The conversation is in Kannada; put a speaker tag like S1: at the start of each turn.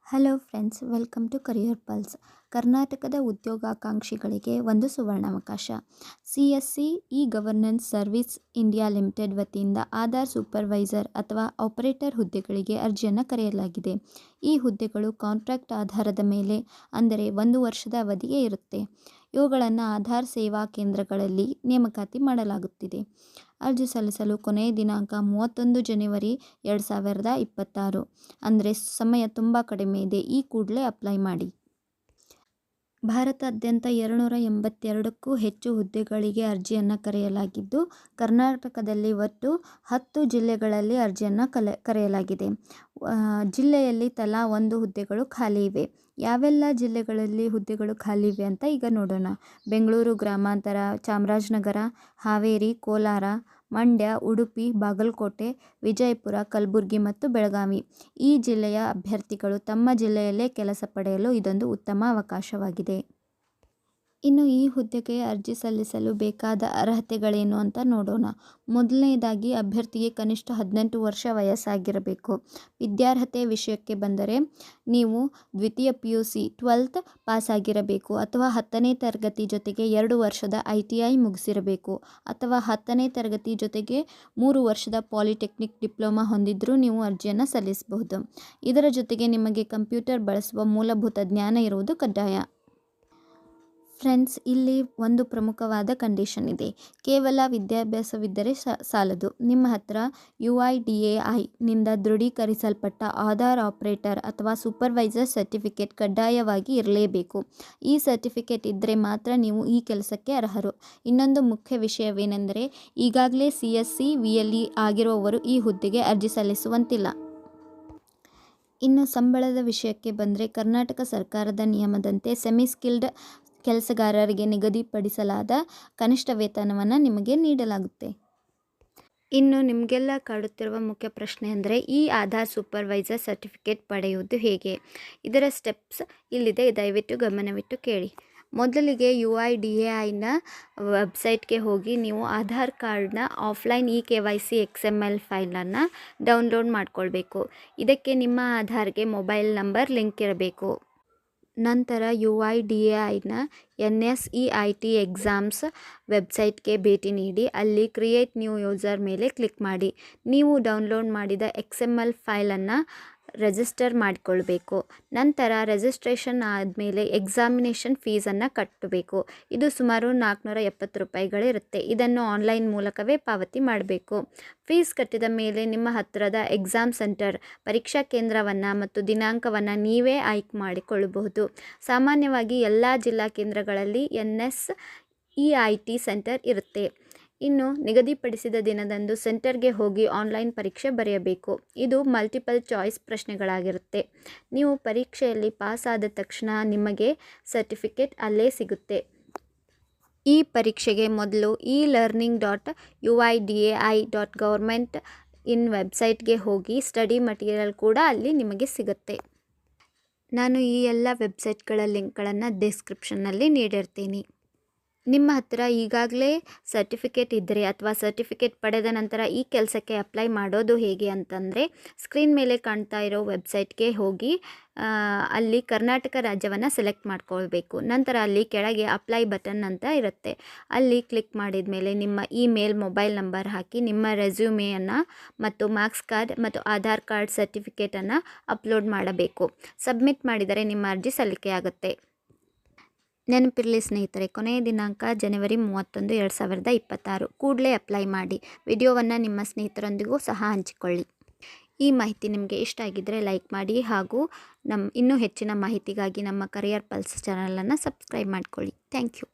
S1: Hello friends, welcome to Career Pulse. ಕರ್ನಾಟಕದ ಉದ್ಯೋಗಾಕಾಂಕ್ಷಿಗಳಿಗೆ ಒಂದು ಸುವರ್ಣಾವಕಾಶ. CSC e governance service India limited ವತಿಯಿಂದ ಆಧಾರ್ ಸೂಪರ್ವೈಸರ್ ಅಥವಾ ಆಪರೇಟರ್ ಹುದ್ದೆಗಳಿಗೆ ಅರ್ಜಿಯನ್ನು ಕರೆಯಲಾಗಿದೆ. ಈ ಹುದ್ದೆಗಳು ಕಾಂಟ್ರಾಕ್ಟ್ ಆಧಾರದ ಮೇಲೆ, ಅಂದರೆ 1 ವರ್ಷದ ಅವಧಿಗೆ ಇರುತ್ತೆ. ಇವುಗಳನ್ನು ಆಧಾರ್ ಸೇವಾ ಕೇಂದ್ರಗಳಲ್ಲಿ ನೇಮಕಾತಿ ಮಾಡಲಾಗುತ್ತಿದೆ. ಅರ್ಜಿ ಸಲ್ಲಿಸಲು ಕೊನೆಯ ದಿನಾಂಕ 31 ಜನವರಿ 2026. ಅಂದರೆ ಸಮಯ ತುಂಬ ಕಡಿಮೆ ಇದೆ. ಈ ಕೂಡಲೇ ಅಪ್ಲೈ ಮಾಡಿ. ಭಾರತಾದ್ಯಂತ 282ಕ್ಕೂ ಹೆಚ್ಚು ಹುದ್ದೆಗಳಿಗೆ ಅರ್ಜಿಯನ್ನು ಕರೆಯಲಾಗಿದ್ದು, ಕರ್ನಾಟಕದಲ್ಲಿ ಒಟ್ಟು 10 ಜಿಲ್ಲೆಗಳಲ್ಲಿ ಅರ್ಜಿಯನ್ನು ಕರೆಯಲಾಗಿದೆ. ಜಿಲ್ಲೆಯಲ್ಲಿ ತಲಾ 1 ಹುದ್ದೆಗಳು ಖಾಲಿ ಇವೆ. ಯಾವೆಲ್ಲ ಜಿಲ್ಲೆಗಳಲ್ಲಿ ಹುದ್ದೆಗಳು ಖಾಲಿ ಇವೆ ಅಂತ ಈಗ ನೋಡೋಣ. ಬೆಂಗಳೂರು ಗ್ರಾಮಾಂತರ, ಚಾಮರಾಜನಗರ, ಹಾವೇರಿ, ಕೋಲಾರ, ಮಂಡ್ಯ, ಉಡುಪಿ, ಬಾಗಲಕೋಟೆ, ವಿಜಯಪುರ, ಕಲಬುರಗಿ ಮತ್ತು ಬೆಳಗಾವಿ. ಈ ಜಿಲ್ಲೆಯ ಅಭ್ಯರ್ಥಿಗಳು ತಮ್ಮ ಜಿಲ್ಲೆಯಲ್ಲೇ ಕೆಲಸ ಪಡೆಯಲು ಇದೊಂದು ಉತ್ತಮ ಅವಕಾಶವಾಗಿದೆ. ಇನ್ನು ಈ ಹುದ್ದೆಗೆ ಅರ್ಜಿ ಸಲ್ಲಿಸಲು ಬೇಕಾದ ಅರ್ಹತೆಗಳೇನು ಅಂತ ನೋಡೋಣ. ಮೊದಲನೇದಾಗಿ ಅಭ್ಯರ್ಥಿಗೆ ಕನಿಷ್ಠ 18 ವರ್ಷ ವಯಸ್ಸಾಗಿರಬೇಕು. ವಿದ್ಯಾರ್ಹತೆ ವಿಷಯಕ್ಕೆ ಬಂದರೆ ನೀವು ದ್ವಿತೀಯ PUC 12th ಪಾಸ್ ಆಗಿರಬೇಕು, ಅಥವಾ 10ನೇ ತರಗತಿ ಜೊತೆಗೆ 2 ವರ್ಷದ ITI ಮುಗಿಸಿರಬೇಕು, ಅಥವಾ 10ನೇ ತರಗತಿ ಜೊತೆಗೆ 3 ವರ್ಷದ ಪಾಲಿಟೆಕ್ನಿಕ್ ಡಿಪ್ಲೊಮಾ ಹೊಂದಿದ್ರೂ ನೀವು ಅರ್ಜಿಯನ್ನು ಸಲ್ಲಿಸಬಹುದು. ಇದರ ಜೊತೆಗೆ ನಿಮಗೆ ಕಂಪ್ಯೂಟರ್ ಬಳಸುವ ಮೂಲಭೂತ ಜ್ಞಾನ ಇರುವುದು ಕಡ್ಡಾಯ. ಫ್ರೆಂಡ್ಸ್, ಇಲ್ಲಿ ಒಂದು ಪ್ರಮುಖವಾದ ಕಂಡೀಷನ್ ಇದೆ. ಕೇವಲ ವಿದ್ಯಾಭ್ಯಾಸವಿದ್ದರೆ ಸಾಲದು. ನಿಮ್ಮ ಹತ್ರ UIDAI ನಿಂದ ದೃಢೀಕರಿಸಲ್ಪಟ್ಟ ಆಧಾರ್ ಆಪರೇಟರ್ ಅಥವಾ ಸೂಪರ್ವೈಸರ್ ಸರ್ಟಿಫಿಕೇಟ್ ಕಡ್ಡಾಯವಾಗಿ ಇರಲೇಬೇಕು. ಈ ಸರ್ಟಿಫಿಕೇಟ್ ಇದ್ದರೆ ಮಾತ್ರ ನೀವು ಈ ಕೆಲಸಕ್ಕೆ ಅರ್ಹರು. ಇನ್ನೊಂದು ಮುಖ್ಯ ವಿಷಯವೇನೆಂದರೆ, ಈಗಾಗಲೇ CSC VLE ಆಗಿರುವವರು ಈ ಹುದ್ದೆಗೆ ಅರ್ಜಿ ಸಲ್ಲಿಸುವಂತಿಲ್ಲ. ಇನ್ನು ಸಂಬಳದ ವಿಷಯಕ್ಕೆ ಬಂದರೆ, ಕರ್ನಾಟಕ ಸರ್ಕಾರದ ನಿಯಮದಂತೆ ಸೆಮಿ ಸ್ಕಿಲ್ಡ್ ಕೆಲಸಗಾರರಿಗೆ ನಿಗದಿಪಡಿಸಲಾದ ಕನಿಷ್ಠ ವೇತನವನ್ನು ನಿಮಗೆ ನೀಡಲಾಗುತ್ತೆ. ಇನ್ನು ನಿಮಗೆಲ್ಲ ಕಾಡುತ್ತಿರುವ ಮುಖ್ಯ ಪ್ರಶ್ನೆ ಅಂದರೆ, ಈ ಆಧಾರ್ ಸೂಪರ್ವೈಸರ್ ಸರ್ಟಿಫಿಕೇಟ್ ಪಡೆಯುವುದು ಹೇಗೆ? ಇದರ ಸ್ಟೆಪ್ಸ್ ಇಲ್ಲಿದೆ, ದಯವಿಟ್ಟು ಗಮನವಿಟ್ಟು ಕೇಳಿ. ಮೊದಲಿಗೆ UIDAIನ ವೆಬ್ಸೈಟ್ಗೆ ಹೋಗಿ ನೀವು ಆಧಾರ್ ಕಾರ್ಡ್ನ ಆಫ್ಲೈನ್ eKYC XML ಫೈಲನ್ನು ಡೌನ್ಲೋಡ್ ಮಾಡಿಕೊಳ್ಬೇಕು. ಇದಕ್ಕೆ ನಿಮ್ಮ ಆಧಾರ್ಗೆ ಮೊಬೈಲ್ ನಂಬರ್ ಲಿಂಕ್ ಇರಬೇಕು. ನಂತರ UIDAIನ NSEIT ಎಕ್ಸಾಮ್ಸ್ ವೆಬ್ಸೈಟ್ಗೆ ಭೇಟಿ ನೀಡಿ ಅಲ್ಲಿ ಕ್ರಿಯೇಟ್ ನ್ಯೂ ಯೂಸರ್ ಮೇಲೆ ಕ್ಲಿಕ್ ಮಾಡಿ. ನೀವು ಡೌನ್ಲೋಡ್ ಮಾಡಿದ XML ಫೈಲನ್ನು ರಿಜಿಸ್ಟರ್ ಮಾಡಿಕೊಳ್ಬೇಕು. ನಂತರ ರಿಜಿಸ್ಟ್ರೇಷನ್ ಆದಮೇಲೆ ಎಕ್ಸಾಮಿನೇಷನ್ ಫೀಸನ್ನು ಕಟ್ಟಬೇಕು. ಇದು ಸುಮಾರು 470 ರೂಪಾಯಿಗಳಿರುತ್ತೆ. ಇದನ್ನು ಆನ್ಲೈನ್ ಮೂಲಕವೇ ಪಾವತಿ ಮಾಡಬೇಕು. ಫೀಸ್ ಕಟ್ಟಿದ ಮೇಲೆ ನಿಮ್ಮ ಹತ್ತಿರದ ಎಕ್ಸಾಮ್ ಸೆಂಟರ್, ಪರೀಕ್ಷಾ ಕೇಂದ್ರವನ್ನು ಮತ್ತು ದಿನಾಂಕವನ್ನು ನೀವೇ ಆಯ್ಕೆ ಮಾಡಿಕೊಳ್ಳಬಹುದು. ಸಾಮಾನ್ಯವಾಗಿ ಎಲ್ಲ ಜಿಲ್ಲಾ ಕೇಂದ್ರಗಳಲ್ಲಿ NSEIT ಸೆಂಟರ್ ಇರುತ್ತೆ. ಇನ್ನು ನಿಗದಿಪಡಿಸಿದ ದಿನದಂದು ಸೆಂಟರ್ಗೆ ಹೋಗಿ ಆನ್ಲೈನ್ ಪರೀಕ್ಷೆ ಬರೆಯಬೇಕು. ಇದು ಮಲ್ಟಿಪಲ್ ಚಾಯ್ಸ್ ಪ್ರಶ್ನೆಗಳಾಗಿರುತ್ತೆ. ನೀವು ಪರೀಕ್ಷೆಯಲ್ಲಿ ಪಾಸ್ ಆದ ತಕ್ಷಣ ನಿಮಗೆ ಸರ್ಟಿಫಿಕೇಟ್ ಅಲ್ಲೇ ಸಿಗುತ್ತೆ. ಈ ಪರೀಕ್ಷೆಗೆ ಮೊದಲು elearning.uidai.government.in ವೆಬ್ಸೈಟ್ಗೆ ಹೋಗಿ ಸ್ಟಡಿ ಮಟೀರಿಯಲ್ ಕೂಡ ಅಲ್ಲಿ ನಿಮಗೆ ಸಿಗುತ್ತೆ. ನಾನು ಈ ಎಲ್ಲ ವೆಬ್ಸೈಟ್ಗಳ ಲಿಂಕ್ಗಳನ್ನು ಡಿಸ್ಕ್ರಿಪ್ಷನ್ನಲ್ಲಿ ನೀಡಿರ್ತೀನಿ. ನಿಮ್ಮ ಹತ್ತಿರ ಈಗಾಗಲೇ ಸರ್ಟಿಫಿಕೇಟ್ ಇದ್ದರೆ ಅಥವಾ ಸರ್ಟಿಫಿಕೇಟ್ ಪಡೆದ ನಂತರ ಈ ಕೆಲಸಕ್ಕೆ ಅಪ್ಲೈ ಮಾಡೋದು ಹೇಗೆ ಅಂತಂದರೆ, ಸ್ಕ್ರೀನ್ ಮೇಲೆ ಕಾಣ್ತಾ ಇರೋ ವೆಬ್ಸೈಟ್ಗೆ ಹೋಗಿ ಅಲ್ಲಿ ಕರ್ನಾಟಕ ರಾಜ್ಯವನ್ನು ಸೆಲೆಕ್ಟ್ ಮಾಡ್ಕೊಳ್ಬೇಕು. ನಂತರ ಅಲ್ಲಿ ಕೆಳಗೆ ಅಪ್ಲೈ ಬಟನ್ ಅಂತ ಇರುತ್ತೆ. ಅಲ್ಲಿ ಕ್ಲಿಕ್ ಮಾಡಿದ ಮೇಲೆ ನಿಮ್ಮ ಇಮೇಲ್, ಮೊಬೈಲ್ ನಂಬರ್ ಹಾಕಿ ನಿಮ್ಮ ರೆಸ್ಯೂಮೆಯನ್ನು ಮತ್ತು ಮಾರ್ಕ್ಸ್ ಕಾರ್ಡ್ ಮತ್ತು ಆಧಾರ್ ಕಾರ್ಡ್ ಸರ್ಟಿಫಿಕೇಟನ್ನು ಅಪ್ಲೋಡ್ ಮಾಡಬೇಕು. ಸಬ್ಮಿಟ್ ಮಾಡಿದರೆ ನಿಮ್ಮ ಅರ್ಜಿ ಸಲ್ಲಿಕೆಯಾಗುತ್ತೆ. ನೆನಪಿರಲಿ ಸ್ನೇಹಿತರೆ, ಕೊನೆಯ ದಿನಾಂಕ ಜನವರಿ 31, 2026. ಕೂಡಲೇ ಅಪ್ಲೈ ಮಾಡಿ. ವಿಡಿಯೋವನ್ನು ನಿಮ್ಮ ಸ್ನೇಹಿತರೊಂದಿಗೂ ಸಹ ಹಂಚಿಕೊಳ್ಳಿ. ಈ ಮಾಹಿತಿ ನಿಮಗೆ ಇಷ್ಟ ಆಗಿದ್ದರೆ ಲೈಕ್ ಮಾಡಿ, ಹಾಗೂ ಇನ್ನೂ ಹೆಚ್ಚಿನ ಮಾಹಿತಿಗಾಗಿ ನಮ್ಮ ಕರಿಯರ್ ಪಲ್ಸ್ ಚಾನಲನ್ನು ಸಬ್ಸ್ಕ್ರೈಬ್ ಮಾಡಿಕೊಳ್ಳಿ. Thank you.